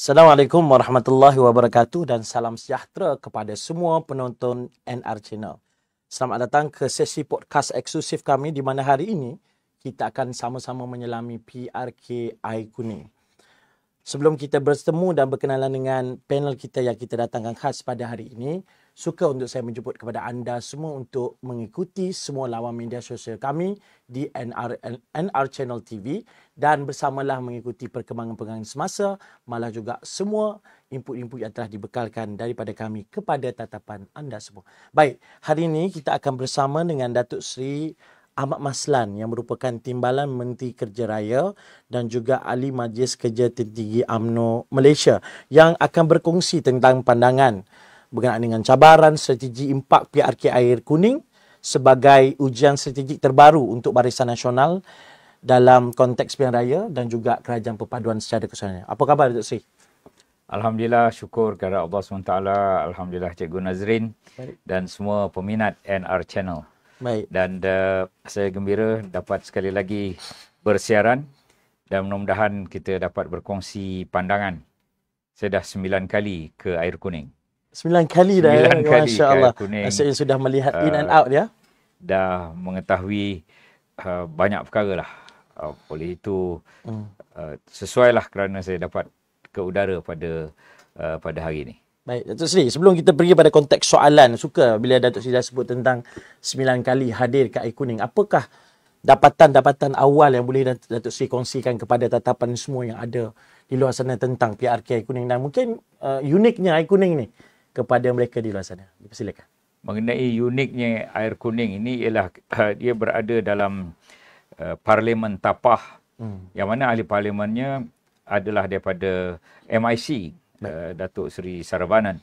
Assalamualaikum warahmatullahi wabarakatuh dan salam sejahtera kepada semua penonton NR Channel. Selamat datang ke sesi podcast eksklusif kami di mana hari ini kita akan sama-sama menyelami PRK Air Kuning. Sebelum kita bertemu dan berkenalan dengan panel kita yang kita datangkan khas pada hari ini, suka untuk saya menjemput kepada anda semua untuk mengikuti semua lawan media sosial kami di NR Channel TV dan bersamalah mengikuti perkembangan-perkembangan semasa, malah juga semua input-input yang telah dibekalkan daripada kami kepada tatapan anda semua. Baik, hari ini kita akan bersama dengan Datuk Seri Ahmad Maslan yang merupakan Timbalan Menteri Kerja Raya dan juga Ahli Majlis Kerja Tertinggi UMNO Malaysia yang akan berkongsi tentang pandangan berkenaan dengan cabaran strategi impak PRK Air Kuning sebagai ujian strategik terbaru untuk Barisan Nasional dalam konteks pilihan raya dan juga kerajaan perpaduan secara keseluruhannya. Apa khabar Datuk Seri? Alhamdulillah, syukur kepada Allah SWT. Alhamdulillah Cikgu Nazrin. Baik. Dan semua peminat NR Channel. Baik. Dan saya gembira dapat sekali lagi bersiaran dan mudah-mudahan kita dapat berkongsi pandangan. Saya dah 9 kali ke Air Kuning. 9 kali dah. 9 kali Masya Allah. ke Air Kuning. Saya sudah melihat in and out ya. Dah mengetahui banyak perkara lah. Oleh itu sesuailah kerana saya dapat ke udara pada hari ini. Baik, Datuk Seri, sebelum kita pergi pada konteks soalan, suka bila Datuk Seri dah sebut tentang 9 kali hadir ke Air Kuning. Apakah dapatan-dapatan awal yang boleh Datuk Seri kongsikan kepada tatapan semua yang ada di luar sana tentang PRK Air Kuning dan mungkin uniknya Air Kuning ni kepada mereka di luar sana? Silakan. Mengenai uniknya Air Kuning ini ialah dia berada dalam Parlimen Tapah, yang mana ahli parlimennya adalah daripada MIC, Datuk Seri Saravanan.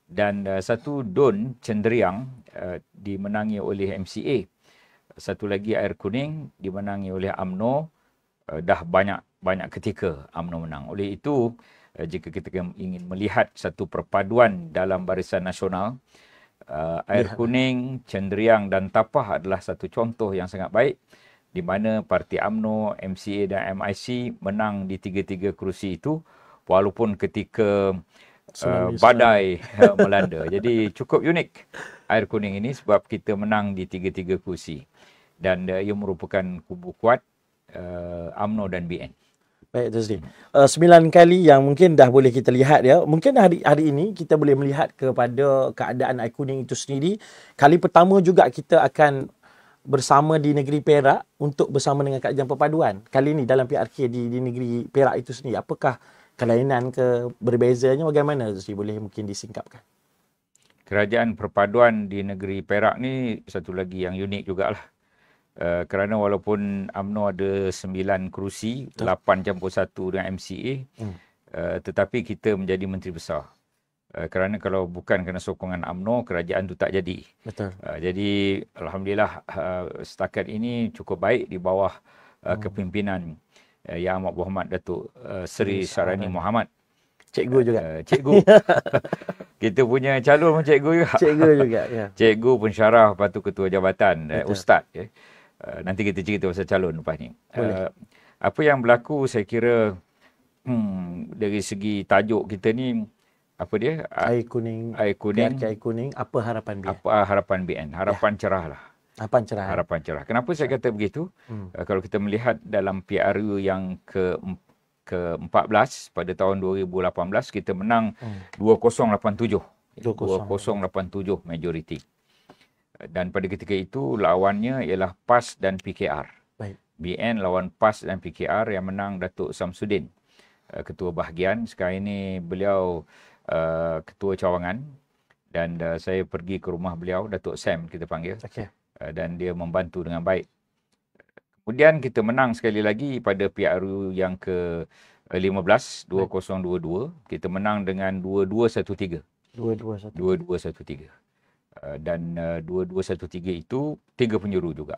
Dan satu DUN Cenderiang dimenangi oleh MCA. Satu lagi Air Kuning dimenangi oleh UMNO. Dah banyak ketika UMNO menang. Oleh itu, jika kita ingin melihat satu perpaduan dalam Barisan Nasional, Air Kuning, Cenderiang dan Tapah adalah satu contoh yang sangat baik di mana parti UMNO, MCA dan MIC menang di tiga-tiga kerusi itu walaupun ketika badai melanda. Jadi cukup unik Air Kuning ini sebab kita menang di tiga-tiga kerusi dan ia merupakan kubu kuat UMNO dan BN. Baik, Datuk Seri. 9 kali yang mungkin dah boleh kita lihat ya. Mungkin hari ini kita boleh melihat kepada keadaan Air Kuning itu sendiri. Kali pertama juga kita akan bersama di negeri Perak untuk bersama dengan Kerajaan Perpaduan. Kali ini dalam PRK di negeri Perak itu sendiri. Apakah kelainan ke berbezanya, bagaimana Datuk Seri boleh mungkin disingkapkan? Kerajaan Perpaduan di negeri Perak ni satu lagi yang unik jugalah. Kerana walaupun UMNO ada 9 kerusi, 8 campur 1 dengan MCA, tetapi kita menjadi menteri besar. Kerana kalau bukan kerana sokongan UMNO, kerajaan tu tak jadi. Betul. Jadi Alhamdulillah setakat ini cukup baik di bawah kepimpinan Yang Amat Berhormat Datuk Seri Sarani Mohamad. Cikgu juga. Cikgu. Kita punya calon pun cikgu juga. Cikgu juga, ya. Cikgu pensyarah, lepas tu ketua jabatan, ustaz. Nanti kita cerita pasal calon lepas ni. Apa yang berlaku saya kira dari segi tajuk kita ni, apa dia? Air Kuning. Air Kuning. Air Kuning. Apa harapan BN? Apa harapan BN? Harapan cerah lah. Harapan cerah. Harapan cerah. Kenapa saya kata begitu? Kalau kita melihat dalam PRU yang ke-14 pada tahun 2018, kita menang 2087. 2087 majoriti. Dan pada ketika itu lawannya ialah PAS dan PKR. Baik. BN lawan PAS dan PKR yang menang Datuk Samsudin, ketua bahagian. Sekarang ini beliau ketua cawangan dan saya pergi ke rumah beliau, Datuk Sam kita panggil. Okay. Dan dia membantu dengan baik. Kemudian kita menang sekali lagi pada PRU yang ke-15, 2022. Kita menang dengan 2213. 2213. Dan 2213 itu 3 penjuru juga.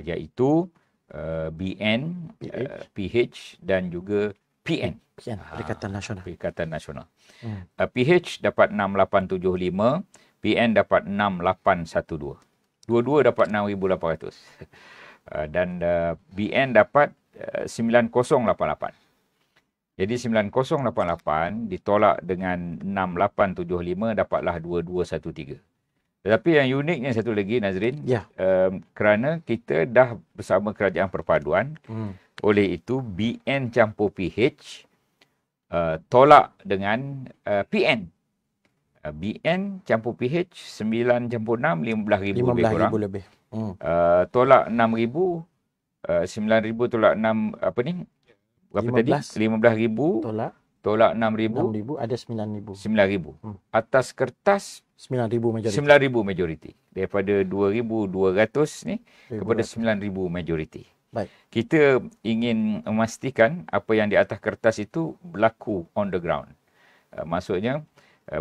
Iaitu BN, PH dan juga PN. Perikatan Nasional. Perikatan Nasional. PH dapat 6875, PN dapat 6812. Dua-dua dapat 6,800. Dan BN dapat 9088. Jadi 9088 ditolak dengan 6875 dapatlah 2213. Tetapi yang uniknya satu lagi Nazrin, kerana kita dah bersama Kerajaan Perpaduan, oleh itu BN campur PH tolak dengan PN. BN campur PH 9 campur 6, 15,000 lebih kurang. Lebih. Tolak 6,000, 9,000 tolak 6, apa ni? Berapa 15. tadi? 15,000. Tolak 6,000. 6,000 ada 9,000. 9,000. Atas kertas 9,000 majoriti. 9,000 majoriti. Daripada 2,200 ni kepada 9,000 majoriti. Baik. Kita ingin memastikan apa yang di atas kertas itu berlaku on the ground. Maksudnya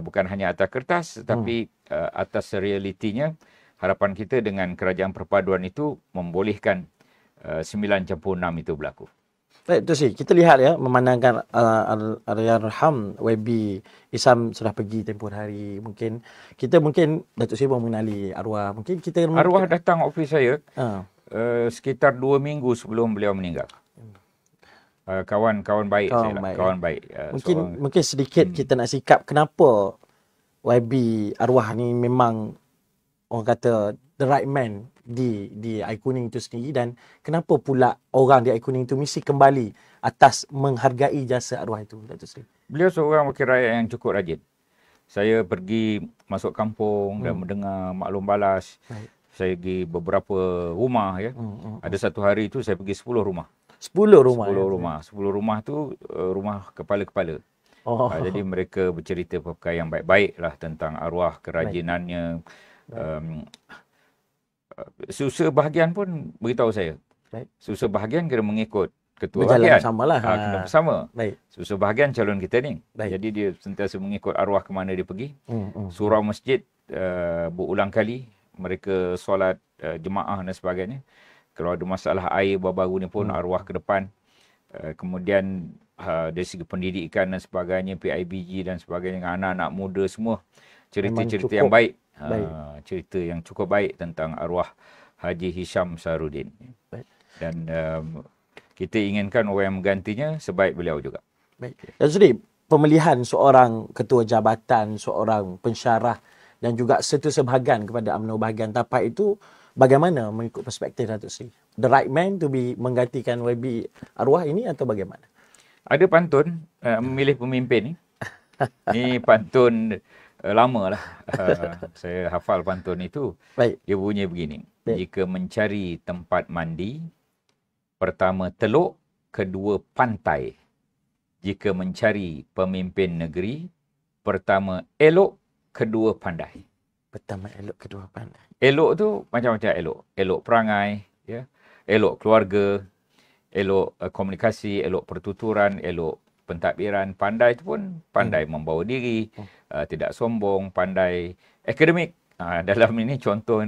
bukan hanya atas kertas tetapi atas realitinya. Harapan kita dengan Kerajaan Perpaduan itu membolehkan 9 campur 6 itu berlaku. Baik, itu sih. Kita lihat ya, memandangkan Allahyarham YB Isam sudah pergi tempoh hari. Mungkin Datuk Seri mengenali arwah. Mungkin kita arwah datang ofis saya sekitar 2 minggu sebelum beliau meninggal. Kawan baik saya lah. Kawan baik. Mungkin sedikit kita nak sikap kenapa YB arwah ni memang orang kata the right man di Air Kuning itu sendiri, dan kenapa pula orang di Air Kuning itu mesti kembali atas menghargai jasa arwah itu, Datuk Seri? Beliau seorang wakil rakyat yang cukup rajin. Saya pergi masuk kampung dan mendengar maklum balas. Baik. Saya pergi beberapa rumah ya. Ada satu hari itu saya pergi 10 rumah. 10 rumah. 10 rumah. 10 rumah tu rumah kepala-kepala. Jadi mereka bercerita perkara yang baik-baik lah tentang arwah, kerajinannya. Susah bahagian pun beritahu saya. Susah bahagian kena mengikut ketua bahagian. Kena bersama. Susah bahagian calon kita ni. Jadi dia sentiasa mengikut arwah ke mana dia pergi. Surau masjid berulang kali. Mereka solat jemaah dan sebagainya. Kalau ada masalah air baru-baru ni pun arwah ke depan. Kemudian dari segi pendidikan dan sebagainya, PIBG dan sebagainya, dengan anak-anak muda semua. Cerita-cerita yang baik. Cerita yang cukup baik tentang arwah Haji Hisham Saharudin. Dan kita inginkan orang yang menggantinya sebaik beliau juga. Baik. Dan Sudi, pemilihan seorang ketua jabatan, seorang pensyarah dan juga setiausaha bahagian kepada UMNO bahagian tapak itu bagaimana mengikut perspektif Datuk Seri? The right man to be menggantikan YB arwah ini atau bagaimana? Ada pantun memilih pemimpin ni. Ni pantun lama lah. Saya hafal pantun itu. Baik. Dia bunyi begini. Jika mencari tempat mandi, pertama teluk, kedua pantai. Jika mencari pemimpin negeri, pertama elok, kedua pandai. Pertama elok, kedua pandai. Elok tu macam-macam elok. Elok perangai, ya. Elok keluarga, elok komunikasi, elok pertuturan, elok pentadbiran. Pandai tu pun pandai membawa diri, tidak sombong, pandai akademik. Dalam ini contoh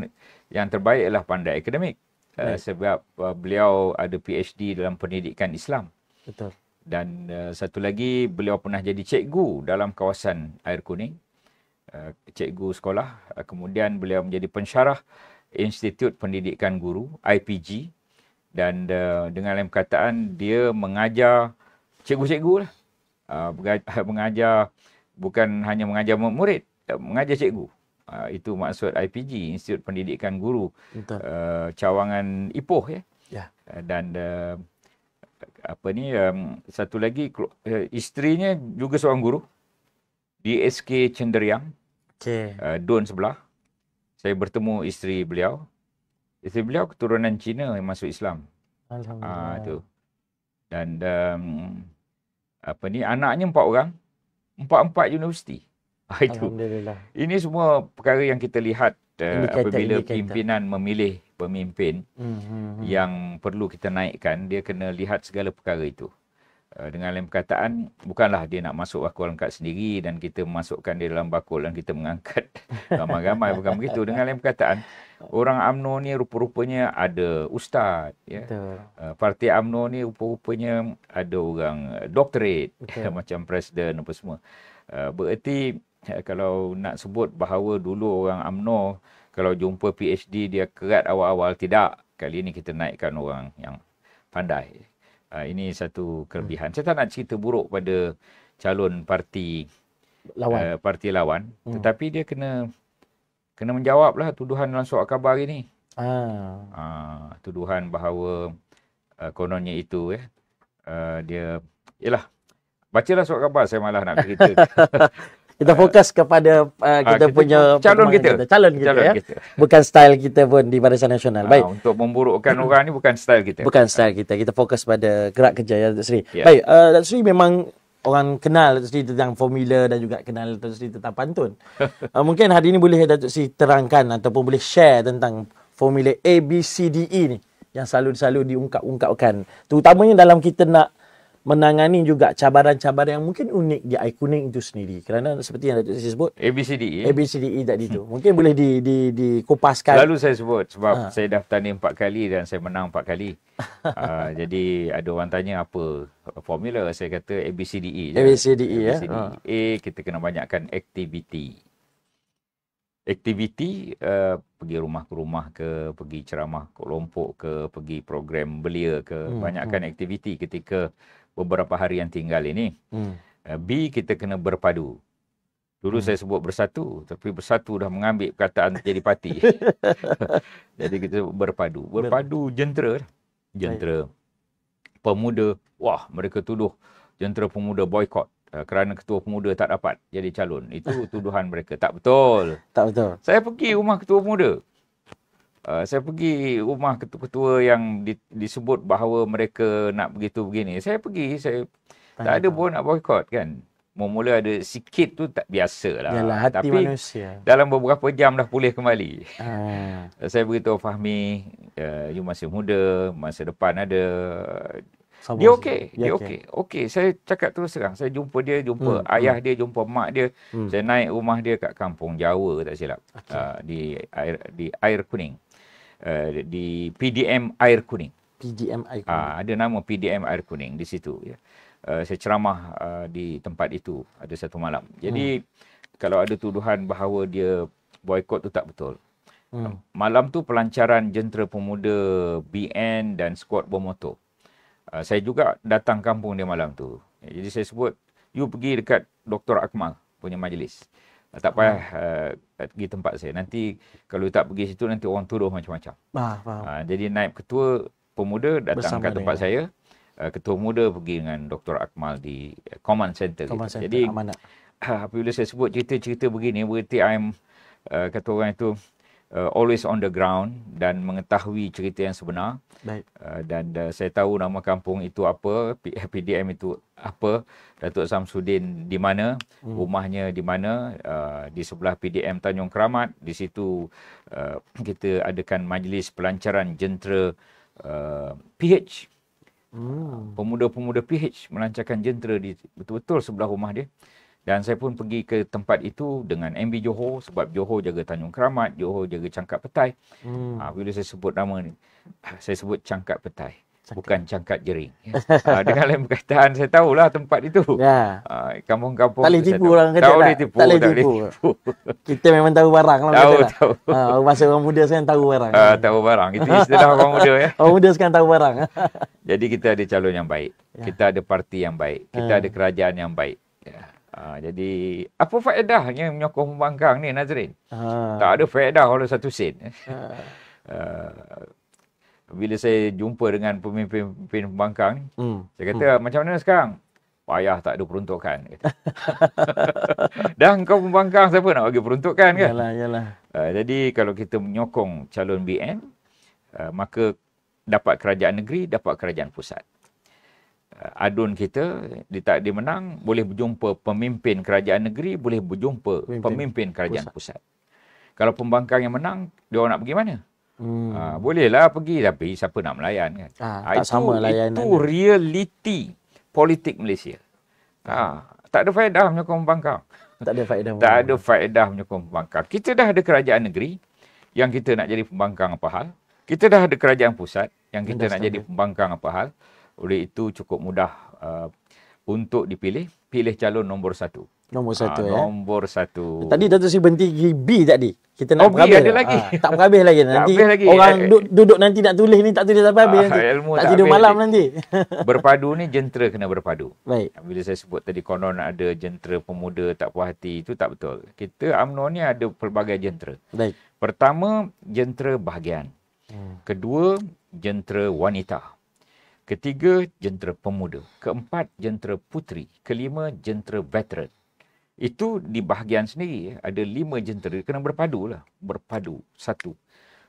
yang terbaik adalah pandai akademik. Sebab beliau ada PhD dalam pendidikan Islam. Betul. Dan satu lagi, beliau pernah jadi cikgu dalam kawasan Air Kuning. Cikgu sekolah. Kemudian beliau menjadi pensyarah Institut Pendidikan Guru, IPG. Dan dengan lain perkataan, dia mengajar cikgu-cikgu lah. Mengajar, bukan hanya mengajar murid, mengajar cikgu. Itu maksud IPG, Institut Pendidikan Guru. Cawangan Ipoh ya. Dan satu lagi, isterinya juga seorang guru di SK Cenderiang, Don sebelah. Saya bertemu isteri beliau. Isteri beliau keturunan Cina yang masuk Islam. Alhamdulillah. Tu. Dan anaknya 4 orang, 4 universiti. Itu. Alhamdulillah. Ini semua perkara yang kita lihat apabila pimpinan memilih pemimpin yang perlu kita naikkan, dia kena lihat segala perkara itu. Dengan lain perkataan, bukanlah dia nak masuk bakul angkat sendiri dan kita masukkan dia dalam bakul dan kita mengangkat ramai-ramai, bukan begitu. Dengan lain perkataan, orang UMNO ni rupa-rupanya ada ustaz, ya. Parti UMNO ni rupa-rupanya ada orang doktorate, macam presiden apa semua. Bererti kalau nak sebut bahawa dulu orang UMNO kalau jumpa PhD dia kerat awal-awal, tidak. Kali ini kita naikkan orang yang pandai. Ini satu kelebihan. Saya tak nak cerita buruk pada calon parti lawan, tetapi dia kena menjawablah tuduhan dalam surat khabar ini. Tuduhan bahawa kononnya itu dia bacalah surat khabar, saya malah nak cerita. Kita fokus kepada kita punya calon kita. Bukan style kita pun di Barisan Nasional. Baik. Untuk memburukkan orang ni bukan style kita. Bukan style kita. Kita fokus pada gerak kerja ya, Datuk Seri. Baik, Datuk Seri memang orang kenal Datuk Seri tentang formula dan juga kenal Datuk Seri tentang pantun. Mungkin hari ini boleh Datuk Seri terangkan ataupun boleh share tentang formula ABCDE ni yang selalu diungkap-ungkapkan. Terutamanya dalam kita nak menangani juga cabaran-cabaran yang mungkin unik di air kuning itu sendiri. Kerana seperti yang Datuk Seri sebut, ABCDE tadi tu. Mungkin boleh dikupaskan. Selalu saya sebut sebab saya dah bertanding 4 kali dan saya menang 4 kali. Jadi ada orang tanya apa formula, saya kata ABCDE. ABCDE ya. A, kita kena banyakkan aktiviti. Aktiviti, pergi rumah ke rumah ke, pergi ceramah kelompok ke, pergi program belia ke, banyakkan aktiviti ketika beberapa hari yang tinggal ini. B, kita kena berpadu. Dulu saya sebut bersatu, tapi bersatu dah mengambil perkataan jadi parti. Jadi kita berpadu. Berpadu jentera. Pemuda, mereka tuduh jentera pemuda boykot. Kerana ketua pemuda tak dapat jadi calon. Itu tuduhan mereka. Tak betul. Tak betul. Saya pergi rumah ketua pemuda. Saya pergi rumah ketua-ketua yang disebut bahawa mereka nak begitu begini. Saya pergi, tak ada pun nak boykot kan. Mula-mula ada sikit tu tak biasa lah. Yalah, hati tapi manusia. Dalam beberapa jam dah pulih kembali. Saya beritahu Fahmi, you masih muda, masa depan ada. Dia okey. Saya cakap terus terang. Saya jumpa dia, ayah dia, jumpa mak dia. Saya naik rumah dia kat kampung Jawa, tak silap. Di Air Kuning. Di PDM Air Kuning. PDM Air Kuning. Ada nama PDM Air Kuning di situ. Ya. Saya ceramah di tempat itu ada satu malam. Jadi kalau ada tuduhan bahawa dia boykot tu tak betul. Malam tu pelancaran jentera pemuda BN dan skuad bermotor. Saya juga datang kampung dia malam tu. Jadi saya sebut, you pergi dekat Dr. Akmal punya majlis. Tak payah pergi tempat saya. Nanti kalau tak pergi situ, nanti orang tuduh macam-macam. Jadi naib ketua pemuda datang kat tempat saya. Ketua muda pergi dengan Dr. Akmal di command center. Jadi apabila saya sebut cerita-cerita begini, berarti kata orang itu, always on the ground dan mengetahui cerita yang sebenar. Dan saya tahu nama kampung itu apa, PDM itu apa, Datuk Samsudin di mana, rumahnya di mana, di sebelah PDM Tanjung Keramat. Di situ kita adakan majlis pelancaran jentera PH. Pemuda-pemuda PH melancarkan jentera di betul-betul sebelah rumah dia. Dan saya pun pergi ke tempat itu dengan MB Johor, sebab Johor jaga Tanjung Keramat, Johor jaga Cangkat Petai. Bila saya sebut nama ni, saya sebut Cangkat Petai, bukan Cangkat Jering. Dengan lain perkataan, saya tahulah tempat itu. Kampung-kampung. Tak boleh tipu orang kata. Tak boleh tipu. Kita memang tahu barang lah. Tahu. Masa orang muda sekarang tahu barang. Tahu barang. Itu istilah orang muda ya. Orang muda sekarang tahu barang. Jadi kita ada calon yang baik. Kita ada parti yang baik. Kita ada kerajaan yang baik. Jadi apa faedahnya menyokong pembangkang ni, Nazrin? Tak ada faedah kalau satu sen. Bila saya jumpa dengan pemimpin pembangkang, saya kata, macam mana sekarang? Payah, tak ada peruntukan. Dah kau pembangkang, siapa nak bagi peruntukan kan? Yalah. Jadi kalau kita menyokong calon BN, maka dapat kerajaan negeri, dapat kerajaan pusat. Adun kita, dia menang, boleh berjumpa pemimpin kerajaan negeri, boleh berjumpa pemimpin kerajaan pusat. Kalau pembangkang yang menang, dia orang nak pergi mana? Bolehlah pergi, tapi siapa nak melayan kan? Tak sama layanan. Itu realiti politik Malaysia. Tak ada faedah menyokong pembangkang. Tak ada faedah menyokong pembangkang. Kita dah ada kerajaan negeri yang kita nak jadi pembangkang apa hal. Kita dah ada kerajaan pusat yang kita nak jadi pembangkang apa hal. Oleh itu cukup mudah untuk dipilih. Pilih calon nombor 1. Nombor satu Nombor satu. Tadi Datuk Seri berhenti B tadi. Kita nak B ada lagi. Tak berhabis lagi. Nanti habis lagi. Orang duduk nanti nak tulis ni tak tulis sampai habis nanti. Tak tidur malam nanti. Berpadu ni jentera kena berpadu. Baik. Bila saya sebut tadi konon ada jentera pemuda tak puas hati, itu tak betul. Kita UMNO ni ada pelbagai jentera. Baik. Pertama, jentera bahagian. Kedua, jentera wanita. Ketiga, jentera pemuda. Keempat, jentera puteri. Kelima, jentera veteran. Itu di bahagian sendiri. Ada 5 jentera. Kena berpadu lah. Berpadu. Satu.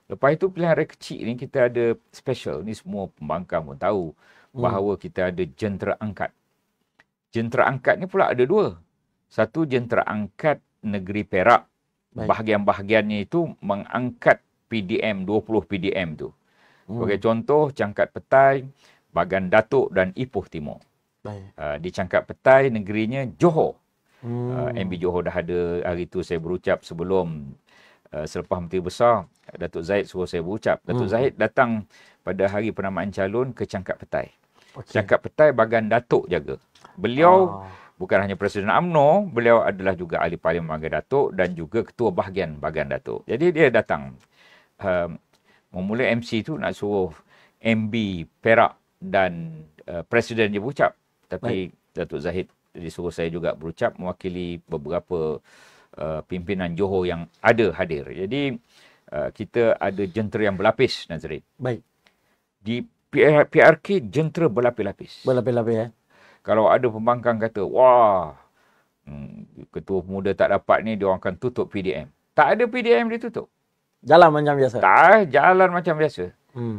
Lepas itu pilihan raya kecil ni kita ada special. Ni semua pembangkang pun tahu. Bahawa kita ada jentera angkat. Jentera angkat ni pula ada 2. Satu, jentera angkat negeri Perak. Bahagian-bahagiannya itu mengangkat PDM, 20 PDM tu. Sebagai contoh, Cangkat Petai, Bagan Datuk dan Ipoh Timur. Di Cangkat Petai, negerinya Johor. MB Johor dah ada. Hari tu saya berucap sebelum selepas Menteri Besar, Datuk Zahid suruh saya berucap. Datuk Zahid datang pada hari penamaan calon ke Cangkat Petai. Cangkat Petai Bagan Datuk jaga. Beliau bukan hanya Presiden UMNO, beliau adalah juga ahli Parlimen Bagan Datuk dan juga Ketua Bahagian Bagan Datuk. Jadi dia datang. Memulai MC tu nak suruh MB Perak dan Presiden dia berucap. Tapi Datuk Zahid disuruh saya juga berucap mewakili beberapa pimpinan Johor yang ada hadir. Jadi kita ada jentera yang berlapis, Nazrin. Baik. Di PRK jentera berlapis-lapis. Berlapis-lapis Kalau ada pembangkang kata, wah, Ketua Pemuda tak dapat ni, dia orang akan tutup PDM. Tak ada PDM ditutup. Jalan macam biasa. Tak, jalan macam biasa.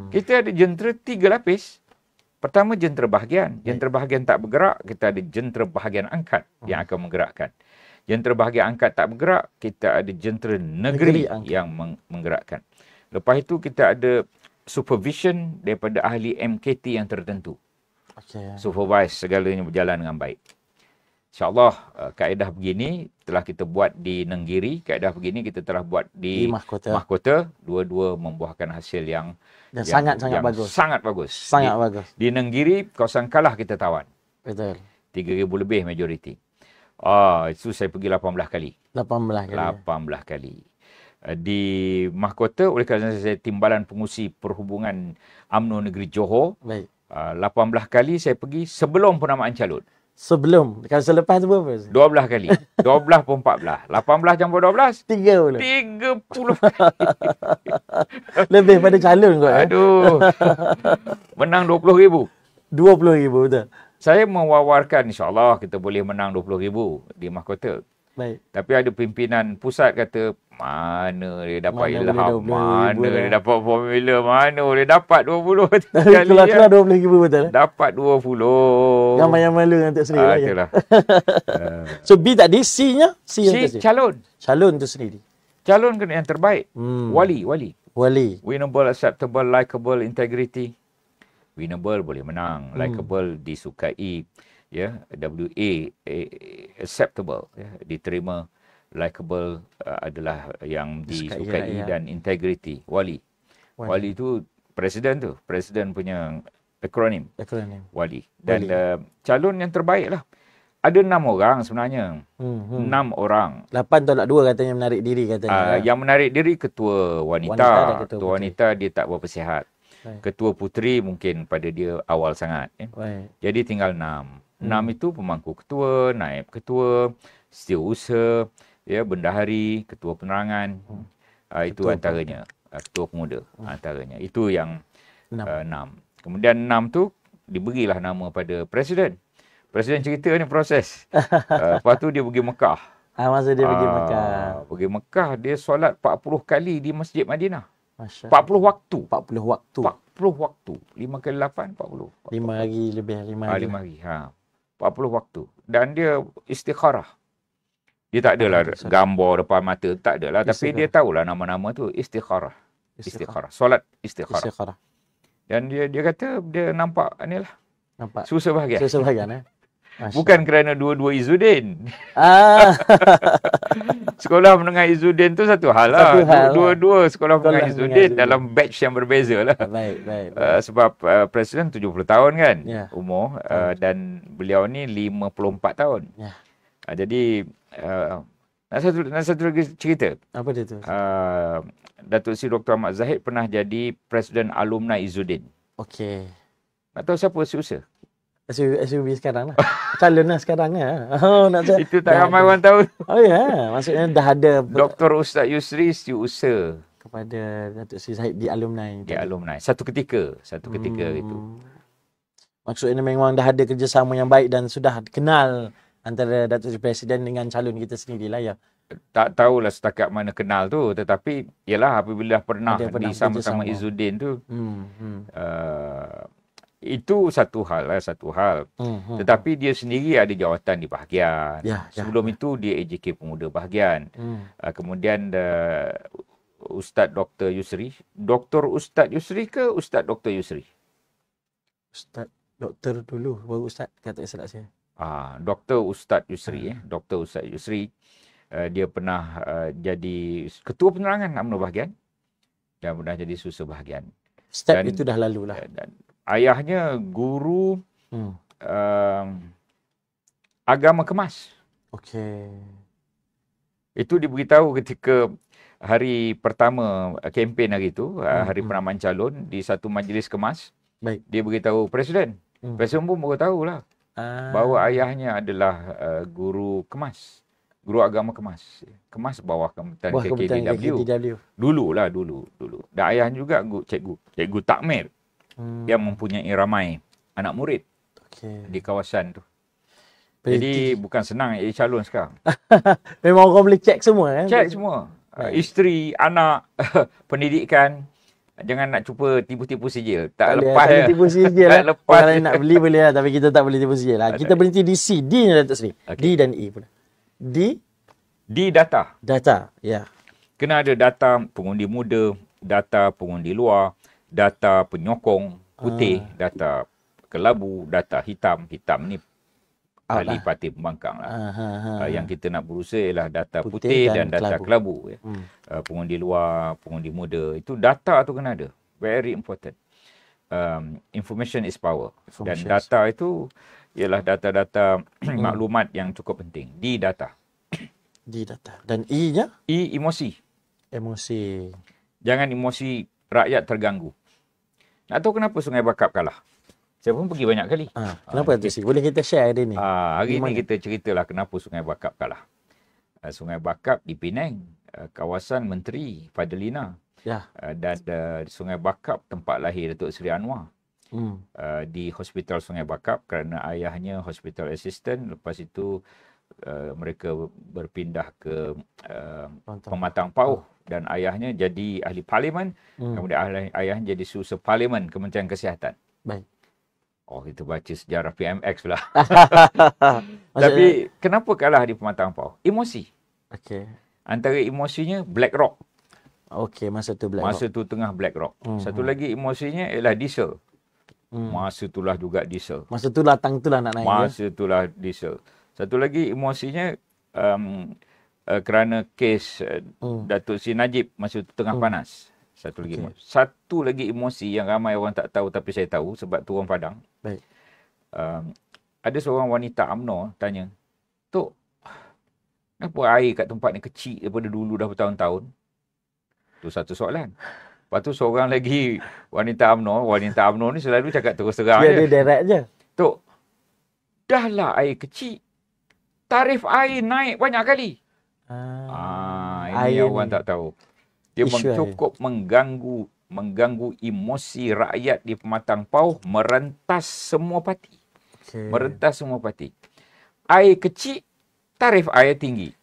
Kita ada jentera 3 lapis. Pertama, jentera bahagian. Jentera bahagian tak bergerak, kita ada jentera bahagian angkat yang akan menggerakkan. Jentera bahagian angkat tak bergerak, kita ada jentera negeri yang menggerakkan. Lepas itu, kita ada supervision daripada ahli MKT yang tertentu. Supervise segalanya berjalan dengan baik. InsyaAllah, kaedah begini telah kita buat di Nenggiri. Kaedah begini kita telah buat di Mahkota. Dua-dua membuahkan hasil yang sangat-sangat bagus. Sangat bagus. Sangat bagus. Di Nenggiri, kawasan kalah kita tawan. Betul. 3,000 lebih majoriti. Itu saya pergi 18 kali. 18 kali. Di Mahkota, oleh kerana saya timbalan pengurusi perhubungan UMNO Negeri Johor. Baik. 18 kali saya pergi sebelum penamaan calon. Sebelum. Kalau selepas tu berapa? 12 kali. 12 pun 14. 18 campur 12? 30 kali. Lebih pada calon kot. Aduh. Menang 20,000. 20,000 betul. Saya mewawarkan insyaAllah kita boleh menang 20,000 di Mahkota. Baik. Tapi ada pimpinan pusat kata, mana dia dapat ilham, mana dia dapat formula, mana dia dapat 20 kali. Keluar 20,000 betul. Dapat 20. Yang malu dengan Tok Seri. Itulah. So B tadi, C-nya? C calon. Calon tu sendiri. Calon kena yang terbaik. Wali. Winnable, acceptable, likable, integrity. Winnable boleh menang. Likable disukai. Ya, WA acceptable, ya, diterima. Likable adalah yang disukai dan integrity. Wali itu presiden tu. Presiden punya akronim. Wali. Dan calon yang terbaik lah. Ada 6 orang sebenarnya. 6 orang. 8 tolak 2 katanya menarik diri katanya. Yang menarik diri ketua wanita. Ketua wanita dia tak berapa sihat. Ketua puteri mungkin pada dia awal sangat. Jadi tinggal 6. 6 itu pemangku ketua, naib ketua, setiausaha, ya, bendahari, ketua penerangan. Itu antaranya. Ketua pemuda antaranya. Itu yang 6. Kemudian 6 tu diberilah nama pada presiden. Presiden cerita ni proses. Lepas tu dia pergi Mekah. Masa dia pergi Mekah. Pergi Mekah, dia solat 40 kali di Masjid Madinah. 40 waktu. 40 waktu. 40 waktu. 5 kali 8, 40. 5 hari lebih. 5 hari. 40 waktu. Dan dia istikharah. Dia tak adalah gambar depan mata. Tak adalah. Tapi dia tahulah nama-nama tu. Istikharah. Solat istikharah. Dan dia kata dia nampak ni lah. Susah bahagian. Bukan kerana dua-dua Izzuddin. Sekolah menengah Izzuddin tu satu hal lah. Dua-dua sekolah menengah Izzuddin dalam batch yang berbeza lah. Baik. Sebab Presiden 70 tahun kan umur. Dan beliau ni 54 tahun. Jadi nak satu lagi cerita. Apa dia tu? Datuk Seri Dr. Ahmad Zahid pernah jadi Presiden Alumni Izzuddin. Okey. Nak tahu siapa Susa? SUB sekarang lah. Calon lah sekarang lah. Oh, nak cakap. Itu tak ramai orang tahu. Oh ya, maksudnya dah ada Dr. Ustaz Yusri setiausaha kepada Datuk Seri Zahid di alumni. di alumni. Satu ketika itu. Maksudnya memang dah ada kerjasama yang baik dan sudah kenal antara Datuk Seri Presiden dengan calon kita sendirilah ya. Tak tahulah setakat mana kenal tu, tetapi ialah apabila pernah di sama-sama Izzuddin tu, itu satu hal. Tetapi dia sendiri ada jawatan di bahagian. Sebelum itu dia AJK Pemuda Bahagian. Kemudian Ustaz Dr. Yusri. Dr. Ustaz Yusri ke Ustaz Dr. Yusri? Ustaz Doktor dulu, baru Ustaz kata salah saya. Dr. Ustaz Yusri. Dr. Ustaz Yusri. Dia pernah jadi Ketua Penerangan UMNO Bahagian. Dan pernah jadi Susah Bahagian. Step itu dah lalu lah. Dan ayahnya guru agama kemas. Okey. Itu diberitahu ketika hari pertama kempen hari itu, hari penamaan calon di satu majlis kemas. Baik. Dia beritahu Presiden. Presiden pun baru tahulah bahawa ayahnya adalah guru kemas. Guru agama kemas. Kemas bawah Kementerian KKDW. Dulu. Dan ayahnya juga cikgu takmir. Yang mempunyai ramai anak murid di kawasan tu. Jadi bukan senang jadi calon sekarang. Memang orang boleh cek semua. Cek semua. Isteri, anak, pendidikan. Jangan nak cuba tipu-tipu sijil. Tak lepas ya. Tipu sijil tak lepas. Kalau nak beli boleh lah. Tapi kita tak boleh tipu sijil lah. Kita berhenti di C. D ni Datuk Seri. D dan E pun. D data. Data, ya. Kena ada data pengundi muda, data pengundi luar, data penyokong putih, data kelabu, data hitam. Hitam ni ahli parti pembangkang lah. Yang kita nak berusaha ialah data putih dan data kelabu. Ya. Pengundi luar, pengundi muda. Itu data tu kena ada. Very important. Information is power. Dan data itu ialah data-data maklumat yang cukup penting. Di data. Di data. Dan E-nya? E, emosi. Emosi. Jangan emosi rakyat terganggu. Nak tahu kenapa Sungai Bakap kalah? Saya pun pergi banyak kali. Kenapa tu sih? Boleh kita share hari ni? Hari ni kita ceritalah kenapa Sungai Bakap kalah. Sungai Bakap di Penang, kawasan Menteri Fadlina. Ya. Dan Sungai Bakap tempat lahir Datuk Seri Anwar. Di Hospital Sungai Bakap kerana ayahnya hospital assistant. Lepas itu mereka berpindah ke Pematang Pauh dan ayahnya jadi ahli parlimen. Kemudian ayahnya jadi Susah Parlimen Kementerian Kesihatan. Baik. Oh, kita baca sejarah PMX pula. Tapi kenapa kalah di Pematang Pauh? Emosi. Okey. Antara emosinya Black Rock. Okey, masa tu Black Rock. Masa tu tengah Black Rock. Satu lagi emosinya ialah diesel. Masa itulah juga diesel. Masa tu latang tu lah nak naik. Masa itulah diesel. Satu lagi emosinya kerana kes Datuk Seri Najib masa itu tengah panas. Satu lagi emosi yang ramai orang tak tahu tapi saya tahu sebab tu orang Padang. Baik. Ada seorang wanita UMNO tanya, "Tok, kenapa air kat tempat ni kecil daripada dulu dah bertahun-tahun?" Tu satu soalan. Lepas tu seorang lagi wanita UMNO ni selalu cakap terus terang je. Dia direct je. "Tok, dahlah air kecil. Tarif air naik banyak kali." Ini yang orang tak tahu. Dia cukup mengganggu emosi rakyat di Pematang Pauh, merentas semua parti. Merentas semua parti. Air kecil, tarif air tinggi.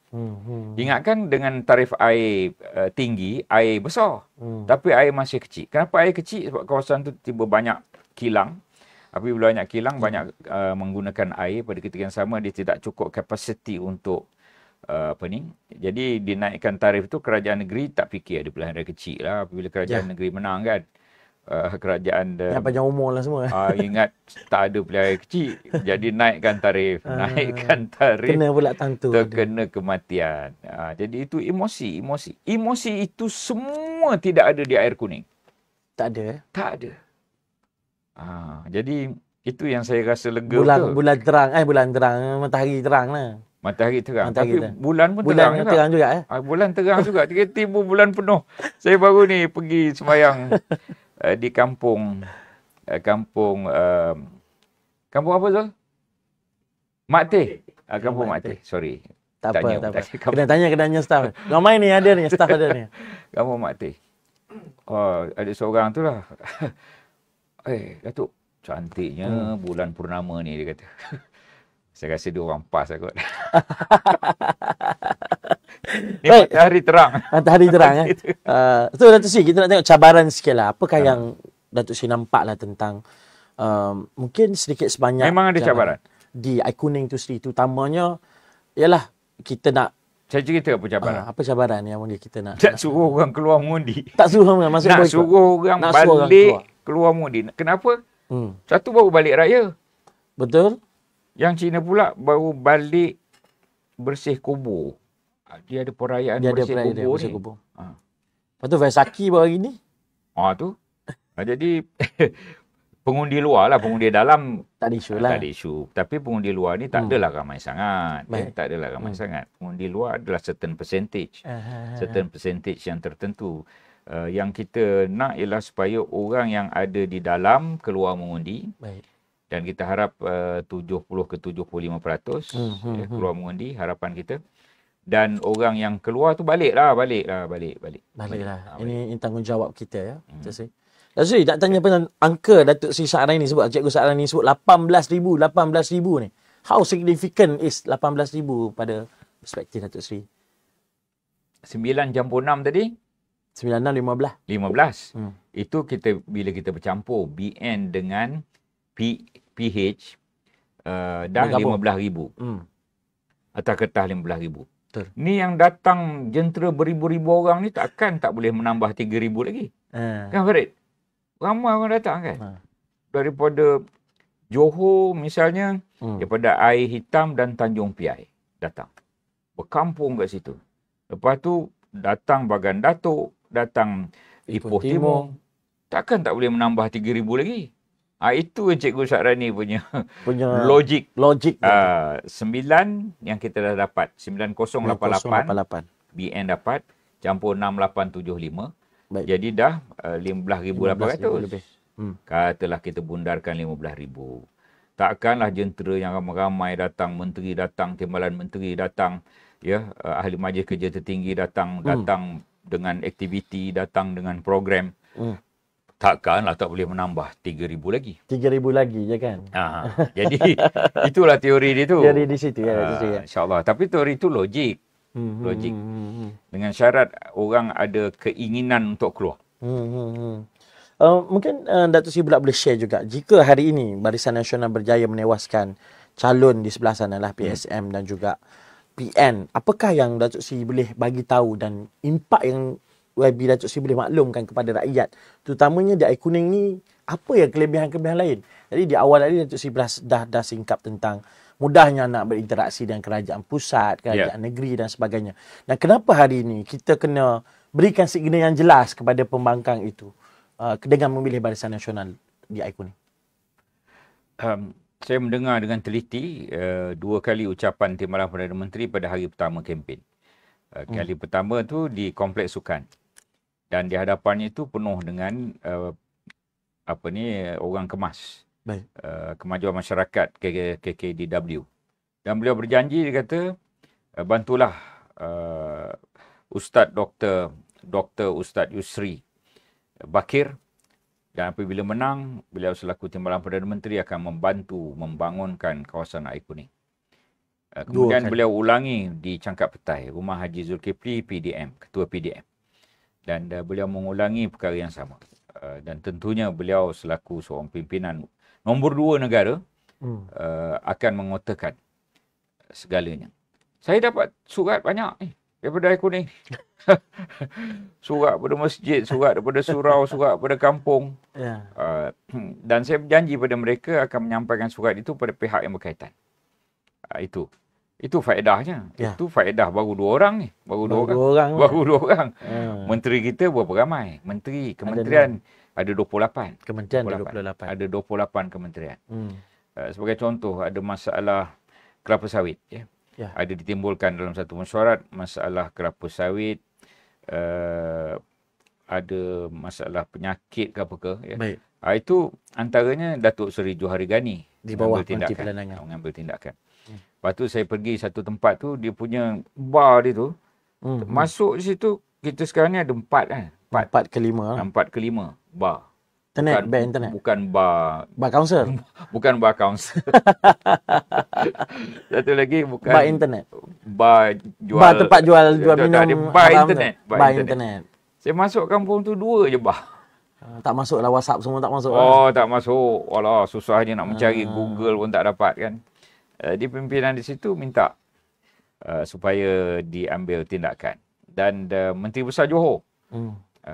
Ingatkan dengan tarif air tinggi, air besar. Tapi air masih kecil. Kenapa air kecil? Sebab kawasan tu tiba banyak kilang. Apabila banyak kilang, banyak menggunakan air. Pada ketika yang sama, dia tidak cukup kapasiti untuk jadi dinaikkan tarif tu. Kerajaan negeri tak fikir ada pilihan air kecil lah. Apabila kerajaan negeri menang kan, kerajaan yang panjang umur lah semua. Ingat tak ada pilihan air kecil, jadi naikkan tarif. Kena pula tentu terkena kematian. Jadi itu emosi itu semua tidak ada di air kuning. Tak ada. Tak ada. Jadi itu yang saya rasa lega. Bulan terang, matahari terang lah. Matahari terang. Matahari Tapi terang. bulan pun Bulan terang juga. terang juga Bulan terang juga. Tiba-tiba bulan penuh. Saya baru ni pergi sembahyang di kampung kampung apa Zul? Mak Teh. Kampung Mak Teh. Sorry. Tak apa. Kampung. Kena tanya staff. Ramai ni ada ni, staff ada ni. Kampung Mak Teh. Ada seorang tu lah. Datuk, cantiknya bulan purnama ni, dia kata. Saya rasa dia orang pas kot. Ni matahari terang. Matahari terang. So Datuk Sri, kita nak tengok cabaran sikit lah. Apakah yang Datuk Sri nampak lah tentang mungkin sedikit sebanyak. Memang ada cabaran. Di iKuning tu Sri, terutamanya ialah kita nak. Saya cerita apa cabaran. Apa cabaran yang kita nak? Tak suruh orang keluar mengundi. Tak suruh orang masuk. Nak suruh orang balik keluar mengundi. Kenapa? Satu baru balik raya. Betul. Yang Cina pula baru balik bersih kubur. Dia ada perayaan bersih kubur ni. Lepas tu Vaisakhi baru hari ni. Tu. Jadi pengundi luar lah. Pengundi dalam tak ada isu lah. Tak ada isu. Tapi pengundi luar ni tak adalah ramai sangat. Tak adalah ramai sangat. Pengundi luar adalah certain percentage. Certain percentage yang tertentu. Yang kita nak ialah supaya orang yang ada di dalam keluar mengundi. Baik. Dan kita harap 70 ke 75% keluar mengundi, harapan kita. Dan orang yang keluar tu baliklah. Ini tanggungjawab kita ya. Datuk Sri, nak tanya pasal angka Datuk Sri Syahraini sebut, Cikgu Syahraini sebut 18,000 ni. How significant is 18,000 pada perspektif Datuk Sri? 9 campur 6 tadi? 9, 6, 15. 15. Itu bila kita bercampur BN dengan PH dah 15,000. Atau kertas 15,000. Ni yang datang jentera beribu-ribu orang ni tak boleh menambah 3,000 lagi. Kan Farid? Ramai orang datang kan? Daripada Johor misalnya, daripada Air Hitam dan Tanjung Piai datang. Berkampung kat situ. Lepas tu datang Bagan Datuk, datang Ipoh Timur. Takkan tak boleh menambah 3,000 lagi. Itu Cikgu Syahraini punya logik. 9 yang kita dah dapat. 9088. BN dapat. Campur 6875. Baik. Jadi dah 15,800. Katalah kita bundarkan 15,000. Takkanlah jentera yang ramai-ramai datang, menteri datang, timbalan menteri datang, ya, ahli majlis kerja tertinggi datang dengan aktiviti, datang dengan program. Takkanlah tak boleh menambah 3,000 lagi. 3,000 lagi je kan? Jadi itulah teori dia tu. Teori di situ ya. InsyaAllah. Tapi teori itu logik. Logik. Dengan syarat orang ada keinginan untuk keluar. Mungkin Datuk Sri pula boleh share juga. Jika hari ini Barisan Nasional berjaya menewaskan calon di sebelah sana lah PSM dan juga PN, apakah yang Datuk Sri boleh bagi tahu dan impak yang YB Datuk Sri boleh maklumkan kepada rakyat, terutamanya di iKuning ni, apa yang kelebihan-kelebihan lain? Jadi di awal tadi Datuk Sri dah singkap tentang mudahnya nak berinteraksi dengan kerajaan pusat, kerajaan negeri dan sebagainya. Dan kenapa hari ini kita kena berikan signal yang jelas kepada pembangkang itu dengan memilih Barisan Nasional di iKuning? Saya mendengar dengan teliti 2 kali ucapan Timbalan Perdana Menteri pada hari pertama kempen. Kali pertama tu di Kompleks Sukan. Dan di hadapannya itu penuh dengan orang kemas. Kemajuan Masyarakat KKDW. Dan beliau berjanji, dia kata, bantulah Ustaz Ustaz Yusri Bakir, dan apabila menang, beliau selaku Timbalan Perdana Menteri akan membantu membangunkan kawasan iKuning. Kemudian beliau ulangi di Cangkap Petai, Rumah Haji Zulkifli PDM, Ketua PDM. Dan beliau mengulangi perkara yang sama. Dan tentunya beliau selaku seorang pimpinan nombor 2 negara akan mengotakan segalanya. Saya dapat surat banyak ni daripada iKuning. Surat daripada masjid, surat daripada surau, surat daripada kampung. Dan saya berjanji pada mereka akan menyampaikan surat itu pada pihak yang berkaitan. Itu faedahnya. Itu faedah baru 2 orang ni. Baru 2 orang. Menteri kita berapa ramai? Kementerian ada 28. Kementerian ada 28. Ada 28 kementerian. Sebagai contoh, ada masalah kelapa sawit. Ya. Ya. ada ditimbulkan dalam satu mesyuarat, masalah kelapa sawit, ada masalah penyakit ke apa ke. Ya. Baik. Itu antaranya Datuk Seri Johari Ghani Di bawah mengambil Menteri tindakan. Perdagangan. Mengambil tindakan. Lepas tu saya pergi satu tempat tu, dia punya bar dia tu, masuk di situ, kita sekarang ni ada 4 kan. 4 ke 5. 4 ke 5 bar. Internet, bar internet. Bukan bar. Bar council. Bukan bar council. Satu lagi bukan. Bar internet. Bar jual. Bar tempat jual minum. Bar internet. Bar internet. Saya masuk kampung tu 2 je bar. Tak masuk lah, WhatsApp semua tak masuk. Tak masuk. Alah, susahnya nak mencari Google pun tak dapat kan. Di pimpinan di situ minta supaya diambil tindakan. Dan Menteri Besar Johor,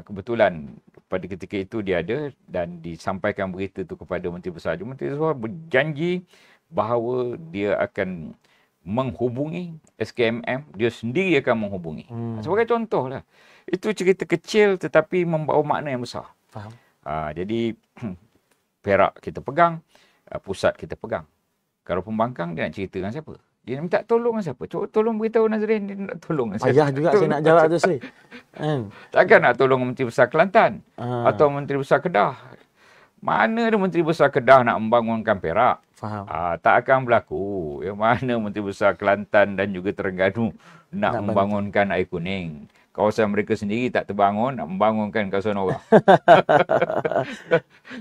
kebetulan pada ketika itu dia ada dan disampaikan berita itu kepada Menteri Besar Johor. Menteri Besar berjanji bahawa dia akan menghubungi SKMM, dia sendiri akan menghubungi. Sebagai contoh lah. Itu cerita kecil tetapi membawa makna yang besar. Faham. Jadi Perak kita pegang, pusat kita pegang. Kalau pembangkang dia nak cerita dengan siapa? Dia nak minta tolong dengan siapa? Cuba tolong beritahu Nazrin dia nak tolong dengan siapa. Payah juga saya nak jawab tu Sri. Takkan nak tolong Menteri Besar Kelantan atau Menteri Besar Kedah. Mana ada Menteri Besar Kedah nak membangunkan Perak? Faham. Tak akan berlaku. Yang mana Menteri Besar Kelantan dan juga Terengganu nak membangunkan Air Kuning. Kawasan mereka sendiri tak terbangun, nak membangunkan kawasan orang.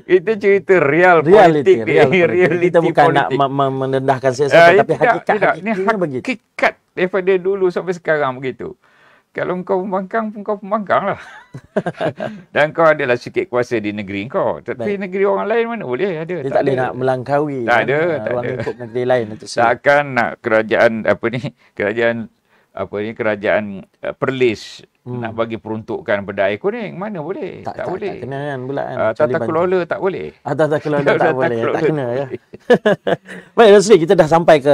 Itu cerita politik. Kita bukan politik. nak menendahkan siasat, tapi hakikatnya begitu. Hakikat daripada dulu sampai sekarang begitu. Kalau kau pembangkang pun kau pembangkang lah. Dan kau adalah sikit kuasa di negeri kau. Tapi negeri orang lain mana boleh ada. Dia tak boleh nak melangkaui. Tak ada. Ruang lingkup negeri lain. Takkan nak kerajaan kerajaan Perlis nak bagi peruntukan pada Air Kuning. Mana boleh? Tak boleh. Tak kena kan pula kan. Tata kelola tak boleh. Tata kelola tak boleh. Tak kena ya. Baik Rosli, kita dah sampai ke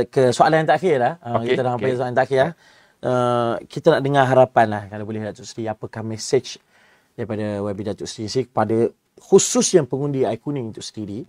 ke soalan yang terakhir dah. Kita dah sampai ke soalan yang terakhir lah. Kita nak dengar harapan lah kalau boleh Datuk Seri. Apakah message daripada YB Datuk Seri kepada khusus yang pengundi Air Kuning itu sendiri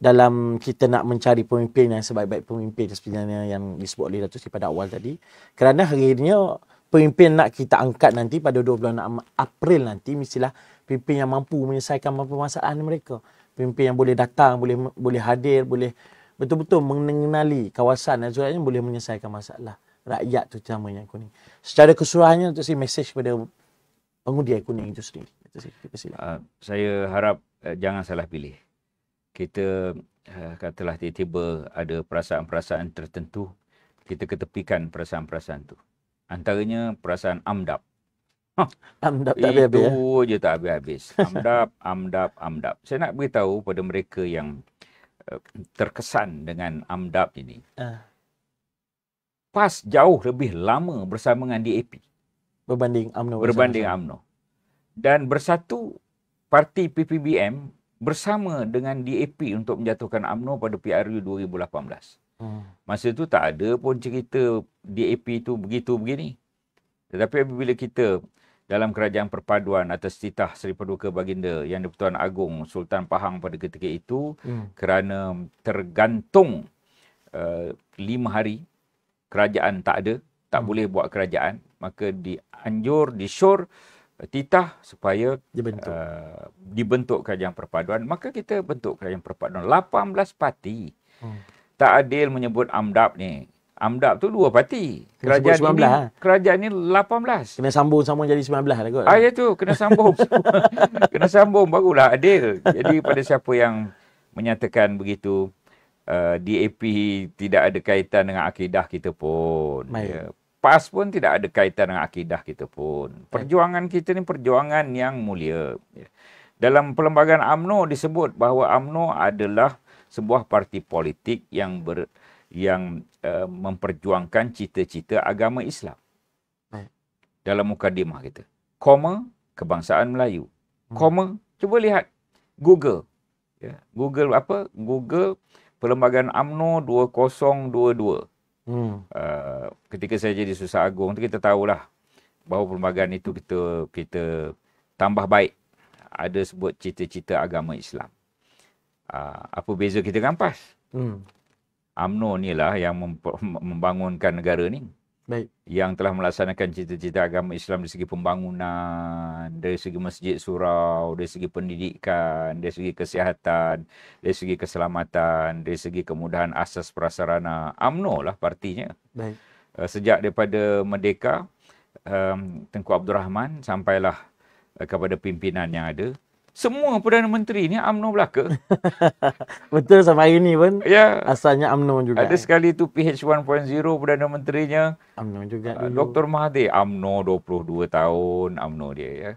dalam kita nak mencari pemimpin yang sebaik-baik pemimpin sebenarnya yang disebut oleh Datuk Seri pada awal tadi. Kerana akhirnya pemimpin nak kita angkat nanti pada 26 April nanti mestilah pemimpin yang mampu menyelesaikan permasalahan mereka. Pemimpin yang boleh datang, boleh hadir, boleh betul-betul mengenali kawasan dan sebagainya, boleh menyelesaikan masalah rakyat terutamanya Air Kuning. Secara keseluruhannya Datuk Seri mesej kepada pengundi Air Kuning itu sendiri. Saya harap jangan salah pilih. Kita katalah tiba-tiba ada perasaan-perasaan tertentu, kita ketepikan perasaan-perasaan itu. Antaranya perasaan amdap. Amdap tak habis-habis. Itu je tak habis-habis. Amdap. Saya nak beritahu pada mereka yang terkesan dengan amdap ini. PAS jauh lebih lama bersama dengan DAP. Berbanding UMNO. Dan bersatu parti PPBM bersama dengan DAP untuk menjatuhkan UMNO pada PRU 2018. Masa itu tak ada pun cerita DAP itu begitu-begini. Tetapi apabila kita dalam kerajaan perpaduan atas titah Seri Paduka Baginda Yang di-Pertuan Agong Sultan Pahang pada ketika itu, kerana tergantung 5 hari kerajaan tak ada, tak boleh buat kerajaan, maka disyur titah supaya dibentuk kerajaan perpaduan. Maka kita bentuk kerajaan perpaduan 18 parti. Tak adil menyebut AMDAP ni. AMDAP tu 2 parti. Kerajaan ni 18. Kena sambung jadi 19 lah kot. Ya tu, kena sambung. Kena sambung barulah adil. Jadi pada siapa yang menyatakan begitu, DAP tidak ada kaitan dengan akidah kita pun. PAS pun tidak ada kaitan dengan akidah kita pun. Perjuangan kita ni perjuangan yang mulia. Dalam perlembagaan UMNO disebut bahawa UMNO adalah sebuah parti politik yang memperjuangkan cita-cita agama Islam. Dalam mukadimah kita. Koma, kebangsaan Melayu. Koma, cuba lihat Google. Google apa? Google perlembagaan UMNO 2022. Ketika saya jadi Susah Agung tu, kita tahulah bahawa perlembagaan itu kita tambah baik. Ada sebut cita-cita agama Islam. Apa beza kita dengan PAS? UMNO ni lah yang membangunkan negara ni. Baik. Yang telah melaksanakan cita-cita agama Islam dari segi pembangunan, dari segi masjid surau, dari segi pendidikan, dari segi kesihatan, dari segi keselamatan, dari segi kemudahan asas prasarana. UMNO lah partinya. Baik. Sejak daripada merdeka, Tengku Abdul Rahman sampailah kepada pimpinan yang ada. Semua Perdana Menteri ni UMNO belaka. Betul, sampai hari ni pun Ya. asalnya UMNO juga. Ada sekali tu PH 1.0 Perdana Menterinya UMNO juga dulu. Dr. Mahathir, UMNO 22 tahun UMNO dia ya.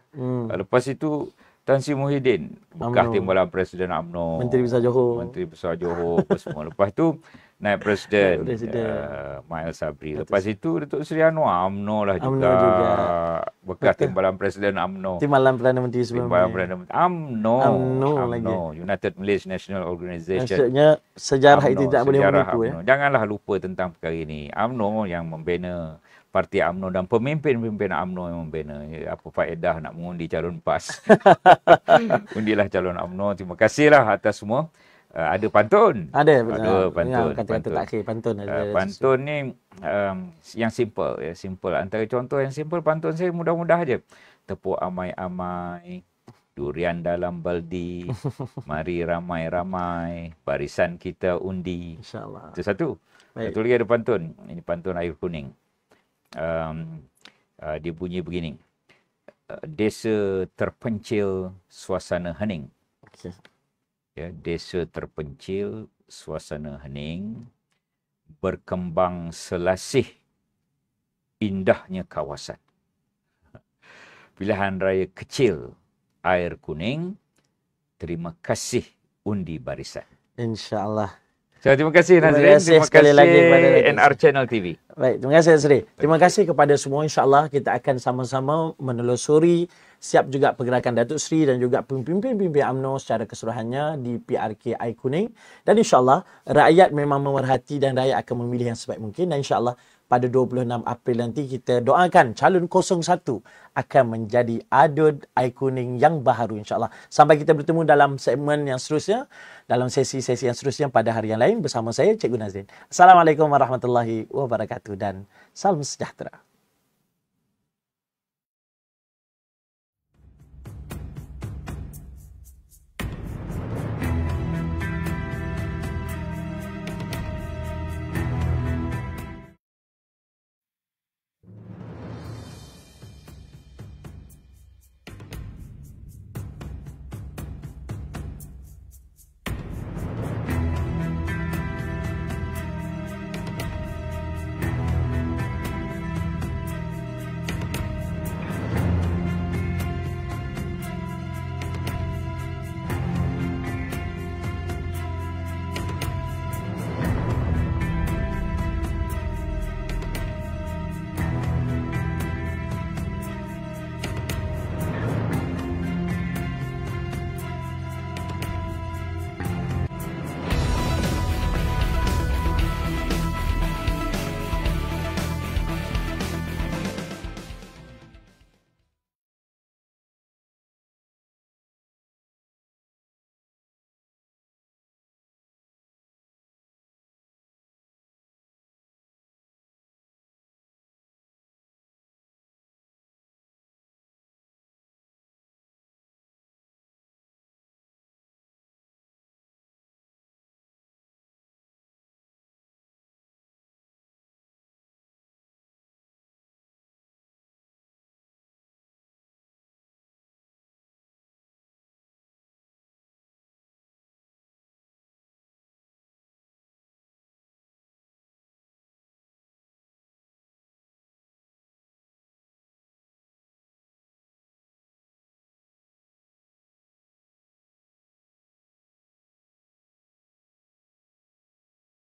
Lepas itu Tan Sri Muhyiddin, bekas timbalan Presiden UMNO. Menteri Besar Johor. Menteri Besar Johor apa semua. Lepas tu naik Presiden Mail Sabri. Lepas itu Datuk Seri Anwar UMNO lah juga. Bekas timbalan Presiden UMNO. Timbalan Perdana Menteri sebelum Timbalan Perdana Menteri UMNO lagi. United Malaysian National Organisation. Maksudnya sejarah itu tidak boleh sejarah menipu ya. Janganlah lupa tentang perkara ini. UMNO yang membina parti UMNO dan pemimpin-pemimpin UMNO yang membina. Apa faedah nak mengundi calon PAS? Undilah calon UMNO. Terima kasihlah atas semua. Ada pantun. Ada pantun. Kata-kata terakhir pantun. Pantun ni yang simple. Ya, simple. Antara contoh yang simple, pantun saya mudah-mudah aja. Tepuk amai-amai, durian dalam baldi, mari ramai-ramai, barisan kita undi. InsyaAllah. Itu satu. Satu lagi ada pantun. Ini pantun air kuning. Dia bunyi begini. Desa terpencil, suasana hening. Okay. Ya, desa terpencil, suasana hening, berkembang selasih, indahnya kawasan. Pilihan raya kecil, air kuning, terima kasih undi barisan. InsyaAllah. Terima kasih Nazrin. Terima kasih lagi kepada NR Channel TV. Baik, terima kasih Sri. Terima kasih kepada semua. InsyaAllah kita akan sama-sama menelusuri siap juga pergerakan Datuk Seri dan juga pemimpin-pemimpin UMNO secara keseluruhannya di PRK Air Kuning. Dan insyaAllah rakyat memang memerhati dan rakyat akan memilih yang sebaik mungkin. Dan insyaAllah pada 26 April nanti kita doakan calon 01 akan menjadi adud Air Kuning yang baharu insyaAllah. Sampai kita bertemu dalam segmen yang seterusnya, dalam sesi-sesi yang seterusnya pada hari yang lain bersama saya Cikgu Nazrin. Assalamualaikum warahmatullahi wabarakatuh dan salam sejahtera.